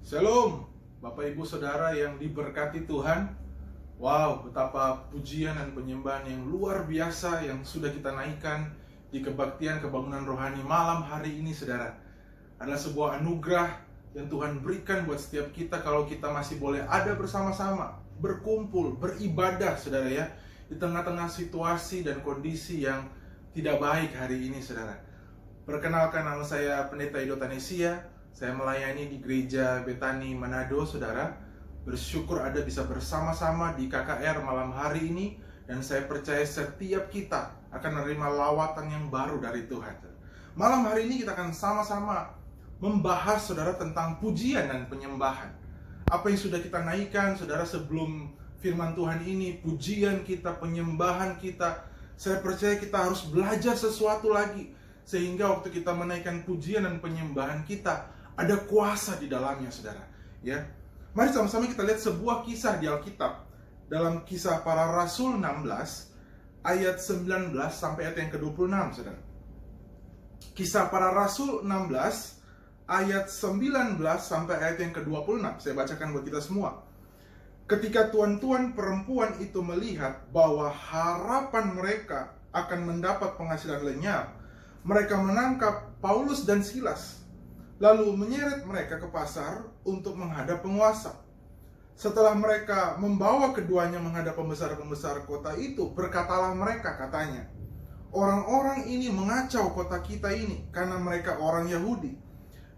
Shalom, Bapak Ibu Saudara yang diberkati Tuhan. Wow, betapa pujian dan penyembahan yang luar biasa yang sudah kita naikkan di kebaktian kebangunan rohani malam hari ini, Saudara. Adalah sebuah anugerah yang Tuhan berikan buat setiap kita kalau kita masih boleh ada bersama-sama, berkumpul, beribadah, Saudara ya, di tengah-tengah situasi dan kondisi yang tidak baik hari ini, Saudara. Perkenalkan, nama saya Pendeta Ido Tanesia. Saya melayani di Gereja Betani Manado, Saudara. Bersyukur ada bisa bersama-sama di KKR malam hari ini. Dan saya percaya setiap kita akan menerima lawatan yang baru dari Tuhan. Malam hari ini kita akan sama-sama membahas, Saudara, tentang pujian dan penyembahan. Apa yang sudah kita naikkan, Saudara, sebelum firman Tuhan ini, pujian kita, penyembahan kita. Saya percaya kita harus belajar sesuatu lagi, sehingga waktu kita menaikkan pujian dan penyembahan kita, ada kuasa di dalamnya, Saudara. Ya, mari sama-sama kita lihat sebuah kisah di Alkitab. Dalam Kisah Para Rasul 16 ayat 19 sampai ayat yang ke-26, Saudara. Kisah Para Rasul 16 ayat 19 sampai ayat yang ke-26. Saya bacakan buat kita semua. Ketika tuan-tuan perempuan itu melihat bahwa harapan mereka akan mendapat penghasilan lenyap, mereka menangkap Paulus dan Silas, lalu menyeret mereka ke pasar untuk menghadap penguasa. Setelah mereka membawa keduanya menghadap pembesar-pembesar kota itu, berkatalah mereka, katanya, orang-orang ini mengacau kota kita ini karena mereka orang Yahudi,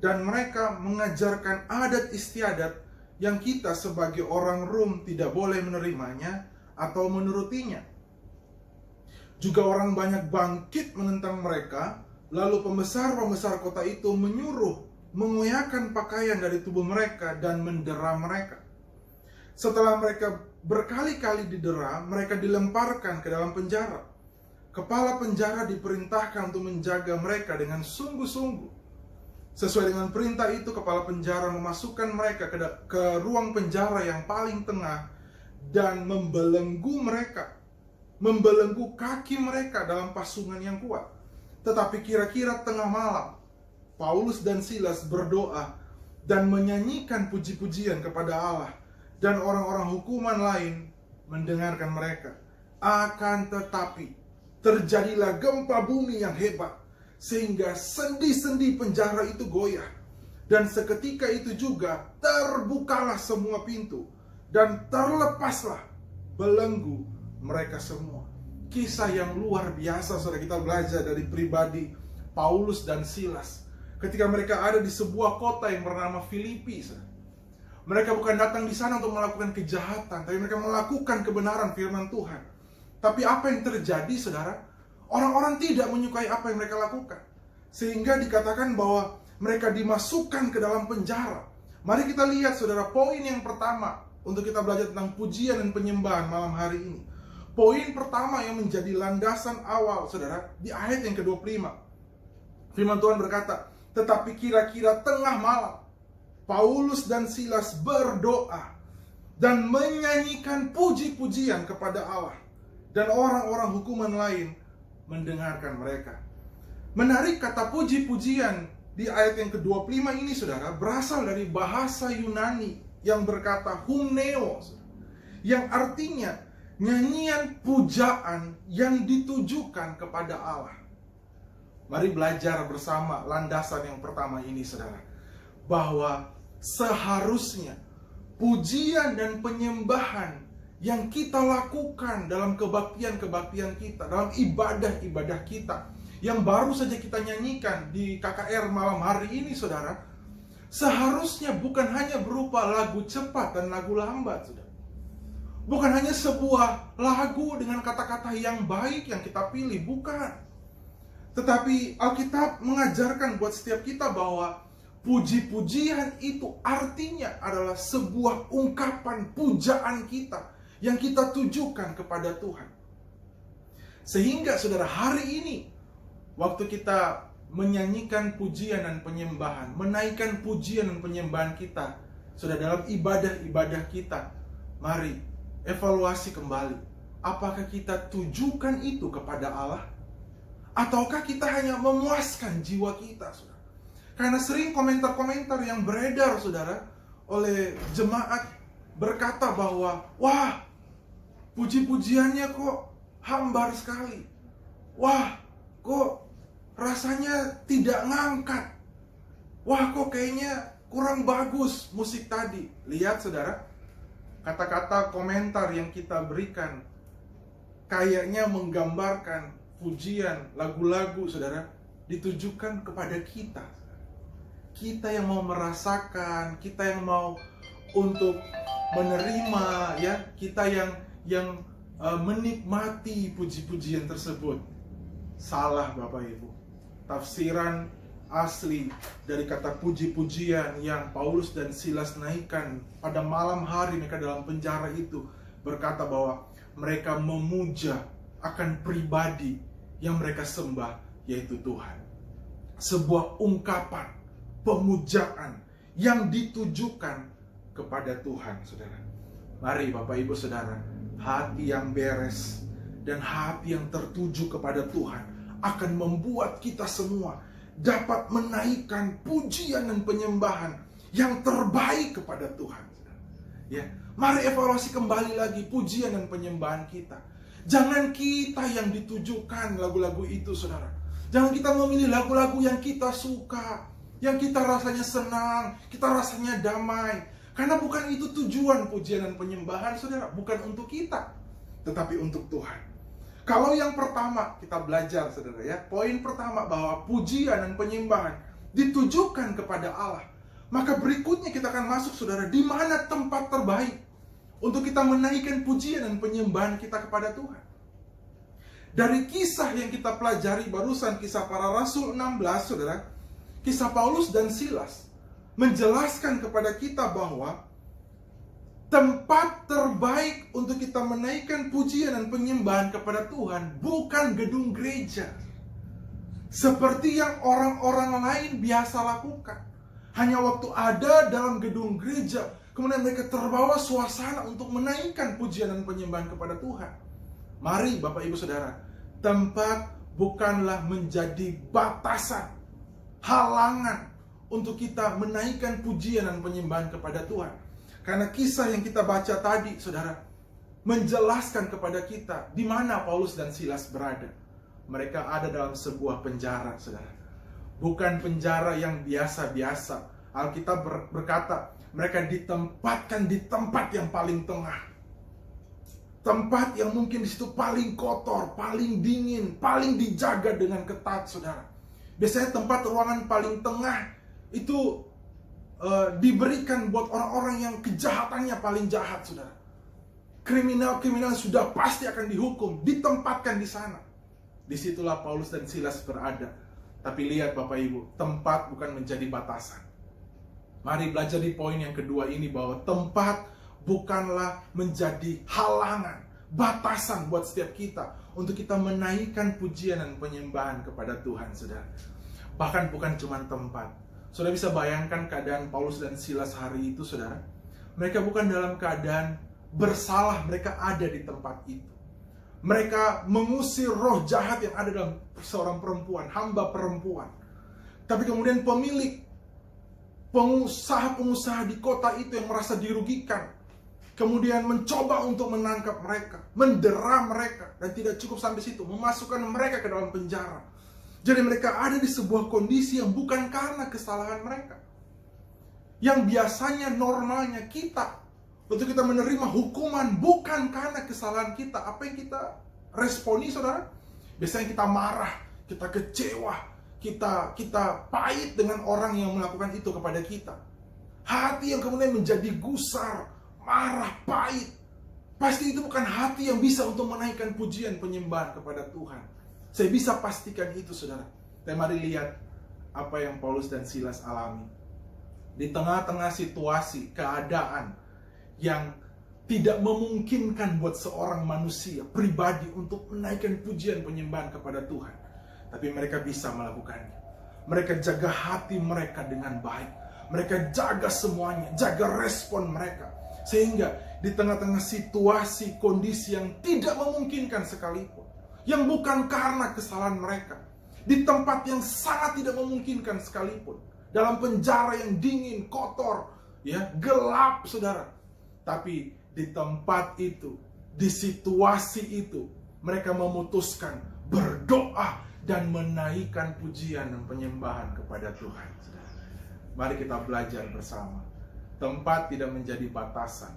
dan mereka mengajarkan adat istiadat yang kita sebagai orang Rom tidak boleh menerimanya atau menurutinya. Juga orang banyak bangkit menentang mereka. Lalu pembesar-pembesar kota itu menyuruh mengoyakkan pakaian dari tubuh mereka dan mendera mereka. Setelah mereka berkali-kali didera, mereka dilemparkan ke dalam penjara. Kepala penjara diperintahkan untuk menjaga mereka dengan sungguh-sungguh. Sesuai dengan perintah itu, kepala penjara memasukkan mereka ke ruang penjara yang paling tengah dan membelenggu mereka, membelenggu kaki mereka dalam pasungan yang kuat. Tetapi kira-kira tengah malam, Paulus dan Silas berdoa dan menyanyikan puji-pujian kepada Allah, dan orang-orang hukuman lain mendengarkan mereka. Akan tetapi terjadilah gempa bumi yang hebat, sehingga sendi-sendi penjara itu goyah. Dan seketika itu juga terbukalah semua pintu, dan terlepaslah belenggu mereka semua. Kisah yang luar biasa, saudara, kita belajar dari pribadi Paulus dan Silas. Ketika mereka ada di sebuah kota yang bernama Filipi, saudara. Mereka bukan datang di sana untuk melakukan kejahatan, tapi mereka melakukan kebenaran firman Tuhan. Tapi apa yang terjadi, saudara? Orang-orang tidak menyukai apa yang mereka lakukan, sehingga dikatakan bahwa mereka dimasukkan ke dalam penjara. Mari kita lihat, saudara, poin yang pertama untuk kita belajar tentang pujian dan penyembahan malam hari ini. Poin pertama yang menjadi landasan awal, saudara, di ayat yang ke-25. Firman Tuhan berkata, tetapi kira-kira tengah malam, Paulus dan Silas berdoa dan menyanyikan puji-pujian kepada Allah, dan orang-orang hukuman lain mendengarkan mereka. Menarik, kata puji-pujian di ayat yang ke-25 ini, saudara, berasal dari bahasa Yunani yang berkata humneo, yang artinya nyanyian pujaan yang ditujukan kepada Allah. Mari belajar bersama landasan yang pertama ini, saudara, bahwa seharusnya pujian dan penyembahan yang kita lakukan dalam kebaktian-kebaktian kita, dalam ibadah-ibadah kita, yang baru saja kita nyanyikan di KKR malam hari ini, saudara, seharusnya bukan hanya berupa lagu cepat dan lagu lambat, saudara. Bukan hanya sebuah lagu dengan kata-kata yang baik yang kita pilih, bukan. Tetapi Alkitab mengajarkan buat setiap kita bahwa puji-pujian itu artinya adalah sebuah ungkapan pujaan kita yang kita tujukan kepada Tuhan. Sehingga, saudara, hari ini waktu kita menyanyikan pujian dan penyembahan, menaikkan pujian dan penyembahan kita, saudara, dalam ibadah-ibadah kita, mari evaluasi kembali. Apakah kita tujukan itu kepada Allah? Ataukah kita hanya memuaskan jiwa kita, saudara? Karena sering komentar-komentar yang beredar, saudara, oleh jemaat berkata bahwa, wah, puji-pujiannya kok hambar sekali. Wah, kok rasanya tidak ngangkat. Wah, kok kayaknya kurang bagus musik tadi. Lihat saudara, kata-kata komentar yang kita berikan kayaknya menggambarkan pujian, lagu-lagu saudara ditujukan kepada kita. Kita yang mau merasakan, kita yang mau untuk menerima, ya, kita yang menikmati puji-pujian tersebut. Salah Bapak Ibu. Tafsiran asli dari kata puji-pujian yang Paulus dan Silas naikkan pada malam hari mereka dalam penjara itu, berkata bahwa mereka memuja akan pribadi yang mereka sembah, yaitu Tuhan. Sebuah ungkapan pemujaan yang ditujukan kepada Tuhan, saudara. Mari Bapak Ibu Saudara, hati yang beres dan hati yang tertuju kepada Tuhan akan membuat kita semua dapat menaikkan pujian dan penyembahan yang terbaik kepada Tuhan. Ya, mari evaluasi kembali lagi pujian dan penyembahan kita. Jangan kita yang ditujukan lagu-lagu itu, saudara. Jangan kita memilih lagu-lagu yang kita suka, yang kita rasanya senang, kita rasanya damai. Karena bukan itu tujuan pujian dan penyembahan, saudara. Bukan untuk kita, tetapi untuk Tuhan. Kalau yang pertama kita belajar, saudara, ya, poin pertama bahwa pujian dan penyembahan ditujukan kepada Allah. Maka berikutnya kita akan masuk, saudara, di mana tempat terbaik untuk kita menaikkan pujian dan penyembahan kita kepada Tuhan. Dari kisah yang kita pelajari barusan, kisah para rasul 16, saudara, kisah Paulus dan Silas menjelaskan kepada kita bahwa tempat terbaik untuk kita menaikkan pujian dan penyembahan kepada Tuhan bukan gedung gereja, seperti yang orang-orang lain biasa lakukan. Hanya waktu ada dalam gedung gereja, kemudian mereka terbawa suasana untuk menaikkan pujian dan penyembahan kepada Tuhan. Mari Bapak Ibu Saudara, tempat bukanlah menjadi batasan, halangan untuk kita menaikkan pujian dan penyembahan kepada Tuhan. Karena kisah yang kita baca tadi, saudara, menjelaskan kepada kita di mana Paulus dan Silas berada. Mereka ada dalam sebuah penjara, saudara. Bukan penjara yang biasa-biasa. Alkitab berkata, mereka ditempatkan di tempat yang paling tengah. Tempat yang mungkin di situ paling kotor, paling dingin, paling dijaga dengan ketat, saudara. Biasanya tempat ruangan paling tengah itu diberikan buat orang-orang yang kejahatannya paling jahat, saudara. Kriminal-kriminal sudah pasti akan dihukum, ditempatkan di sana. Disitulah Paulus dan Silas berada. Tapi lihat Bapak Ibu, tempat bukan menjadi batasan. Mari belajar di poin yang kedua ini bahwa tempat bukanlah menjadi halangan, batasan buat setiap kita untuk kita menaikkan pujian dan penyembahan kepada Tuhan, saudara. Bahkan bukan cuma tempat. Saudara bisa bayangkan keadaan Paulus dan Silas hari itu, saudara. Mereka bukan dalam keadaan bersalah, mereka ada di tempat itu. Mereka mengusir roh jahat yang ada dalam seorang perempuan, hamba perempuan. Tapi kemudian pemilik, pengusaha-pengusaha di kota itu yang merasa dirugikan, kemudian mencoba untuk menangkap mereka, mendera mereka, dan tidak cukup sampai situ, memasukkan mereka ke dalam penjara. Jadi mereka ada di sebuah kondisi yang bukan karena kesalahan mereka. Yang biasanya normalnya kita, untuk kita menerima hukuman bukan karena kesalahan kita. Apa yang kita responi, saudara? Biasanya kita marah, kita kecewa, kita pahit dengan orang yang melakukan itu kepada kita. Hati yang kemudian menjadi gusar, marah, pahit. Pasti itu bukan hati yang bisa untuk menaikkan pujian penyembahan kepada Tuhan. Saya bisa pastikan itu, saudara. Dan mari lihat apa yang Paulus dan Silas alami. Di tengah-tengah situasi, keadaan yang tidak memungkinkan buat seorang manusia pribadi untuk menaikkan pujian penyembahan kepada Tuhan, tapi mereka bisa melakukannya. Mereka jaga hati mereka dengan baik. Mereka jaga semuanya, jaga respon mereka, sehingga di tengah-tengah situasi, kondisi yang tidak memungkinkan sekalipun, yang bukan karena kesalahan mereka, di tempat yang sangat tidak memungkinkan sekalipun, dalam penjara yang dingin, kotor, ya, gelap saudara. Tapi di tempat itu, di situasi itu, mereka memutuskan berdoa dan menaikkan pujian dan penyembahan kepada Tuhan. Saudara, mari kita belajar bersama. Tempat tidak menjadi batasan,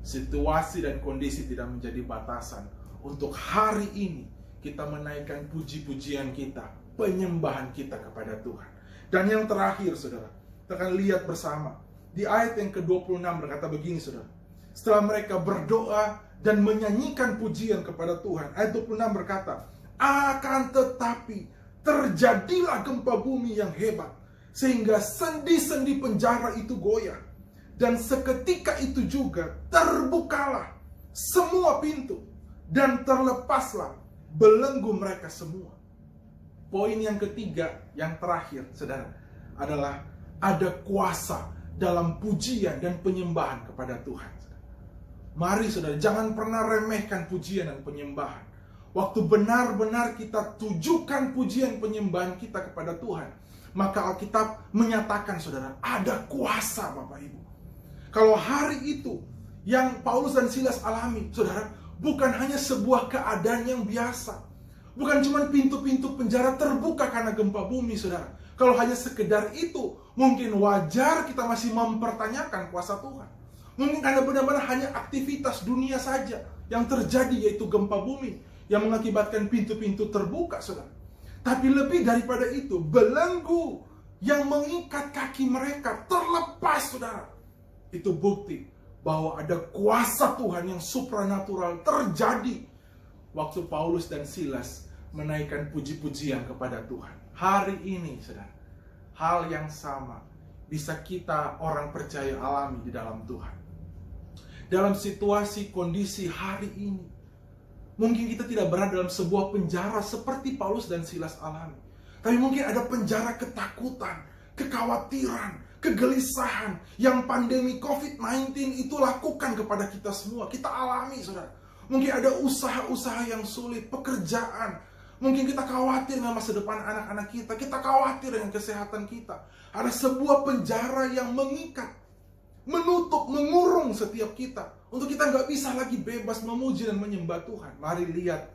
situasi dan kondisi tidak menjadi batasan. Untuk hari ini kita menaikkan puji-pujian kita, penyembahan kita kepada Tuhan. Dan yang terakhir saudara, kita akan lihat bersama di ayat yang ke-26 berkata begini saudara. Setelah mereka berdoa dan menyanyikan pujian kepada Tuhan, ayat 26 berkata, akan tetapi terjadilah gempa bumi yang hebat, sehingga sendi-sendi penjara itu goyah. Dan seketika itu juga terbukalah semua pintu, dan terlepaslah belenggu mereka semua. Poin yang ketiga, yang terakhir saudara, adalah ada kuasa dalam pujian dan penyembahan kepada Tuhan. Mari saudara, jangan pernah remehkan pujian dan penyembahan. Waktu benar-benar kita tujukan pujian penyembahan kita kepada Tuhan, maka Alkitab menyatakan saudara, ada kuasa Bapak Ibu. Kalau hari itu yang Paulus dan Silas alami, saudara, bukan hanya sebuah keadaan yang biasa. Bukan cuma pintu-pintu penjara terbuka karena gempa bumi, saudara. Kalau hanya sekedar itu, mungkin wajar kita masih mempertanyakan kuasa Tuhan. Mungkin karena benar-benar hanya aktivitas dunia saja yang terjadi, yaitu gempa bumi yang mengakibatkan pintu-pintu terbuka, saudara. Tapi lebih daripada itu, belenggu yang mengikat kaki mereka terlepas, saudara. Itu bukti bahwa ada kuasa Tuhan yang supranatural terjadi waktu Paulus dan Silas menaikkan puji-pujian kepada Tuhan. Hari ini, saudara, hal yang sama bisa kita orang percaya alami di dalam Tuhan. Dalam situasi kondisi hari ini, mungkin kita tidak berada dalam sebuah penjara seperti Paulus dan Silas alami. Tapi mungkin ada penjara ketakutan, kekhawatiran, kegelisahan yang pandemi COVID-19 itu lakukan kepada kita semua. Kita alami, saudara. Mungkin ada usaha-usaha yang sulit, pekerjaan. Mungkin kita khawatir dengan masa depan anak-anak kita. Kita khawatir dengan kesehatan kita. Ada sebuah penjara yang mengikat, menutup, mengurung setiap kita. Untuk kita nggak bisa lagi bebas memuji dan menyembah Tuhan. Mari lihat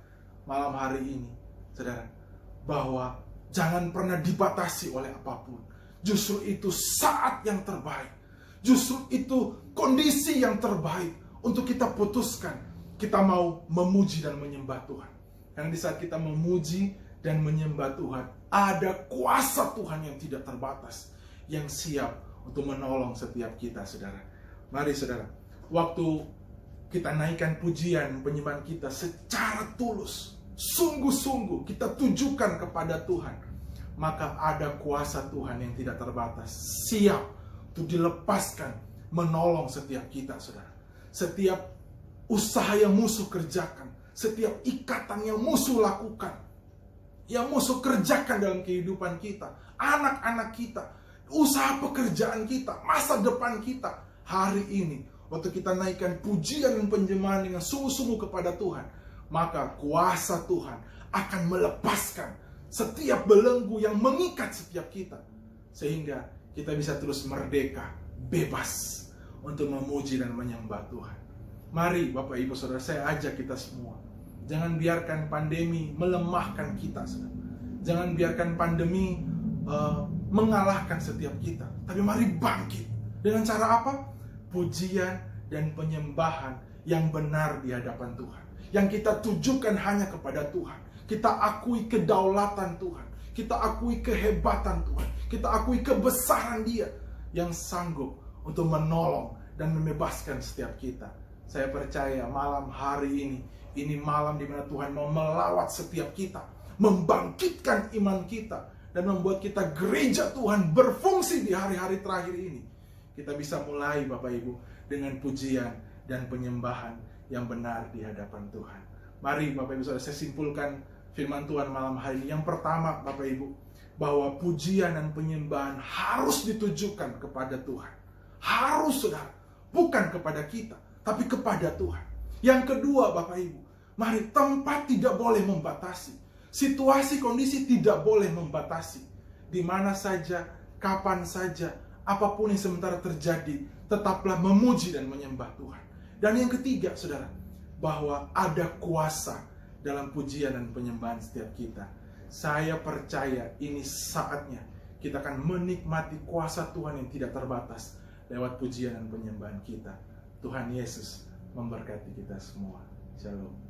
malam hari ini, saudara, bahwa jangan pernah dibatasi oleh apapun. Justru itu saat yang terbaik. Justru itu kondisi yang terbaik untuk kita putuskan kita mau memuji dan menyembah Tuhan. Karena di saat kita memuji dan menyembah Tuhan, ada kuasa Tuhan yang tidak terbatas, yang siap untuk menolong setiap kita, saudara. Mari saudara, waktu kita naikkan pujian penyembahan kita secara tulus, sungguh-sungguh kita tujukan kepada Tuhan, maka ada kuasa Tuhan yang tidak terbatas, siap untuk dilepaskan, menolong setiap kita, saudara. Setiap usaha yang musuh kerjakan, setiap ikatan yang musuh lakukan, yang musuh kerjakan dalam kehidupan kita, anak-anak kita, usaha pekerjaan kita, masa depan kita, hari ini, waktu kita naikkan pujian dan penyembahan dengan sungguh-sungguh kepada Tuhan, maka kuasa Tuhan akan melepaskan setiap belenggu yang mengikat setiap kita, sehingga kita bisa terus merdeka, bebas untuk memuji dan menyembah Tuhan. Mari Bapak Ibu Saudara, saya ajak kita semua, jangan biarkan pandemi melemahkan kita, saudara. Jangan biarkan pandemi mengalahkan setiap kita. Tapi mari bangkit. Dengan cara apa? Pujian dan penyembahan yang benar di hadapan Tuhan. Yang kita tujukan hanya kepada Tuhan. Kita akui kedaulatan Tuhan. Kita akui kehebatan Tuhan. Kita akui kebesaran Dia yang sanggup untuk menolong dan membebaskan setiap kita. Saya percaya malam hari ini malam di mana Tuhan mau melawat setiap kita, membangkitkan iman kita, dan membuat kita gereja Tuhan berfungsi di hari-hari terakhir ini. Kita bisa mulai Bapak Ibu dengan pujian dan penyembahan yang benar di hadapan Tuhan. Mari Bapak Ibu Saudara, saya simpulkan firman Tuhan malam hari ini. Yang pertama Bapak Ibu, bahwa pujian dan penyembahan harus ditujukan kepada Tuhan. Harus, saudara, bukan kepada kita, tapi kepada Tuhan. Yang kedua Bapak Ibu, mari, tempat tidak boleh membatasi. Situasi kondisi tidak boleh membatasi. Di mana saja, kapan saja, apapun yang sementara terjadi, tetaplah memuji dan menyembah Tuhan. Dan yang ketiga, saudara, bahwa ada kuasa dalam pujian dan penyembahan setiap kita. Saya percaya ini saatnya kita akan menikmati kuasa Tuhan yang tidak terbatas lewat pujian dan penyembahan kita. Tuhan Yesus memberkati kita semua. Shalom.